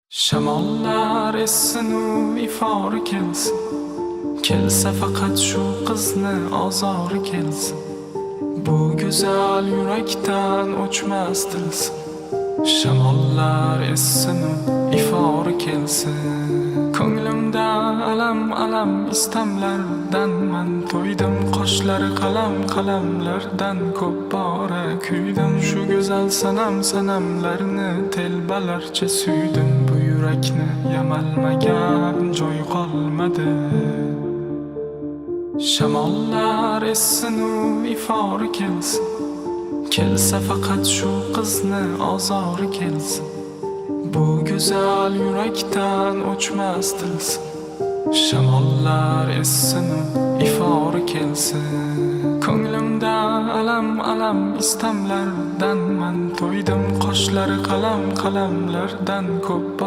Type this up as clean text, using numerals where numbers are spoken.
Shamollar essin u ifori kelsin, kelsa faqat shu qizni ozori kelsin. Bu go'zal yurakdan o'chmas tilsin. Shamollar essin u ifori kelsin. Ko'nglimda alam istamlardan man to'ydim. Qoshlari qalamlardan ko'p bora kuydim. Shu go'zal sanamlarni telbalarcha suydim. Bu yurakni yamalmagan joy qolmadi. Shamollar essin u ifori kelsin, kelsa faqat shu qizni ozori kelsin. Bu go'zal yurakdan o'chmas tilsin. Shamollar essin u ifori kelsin. Ko'nglimda alam istamlardan man to'ydim. Qoshlari qalamlardan ko'p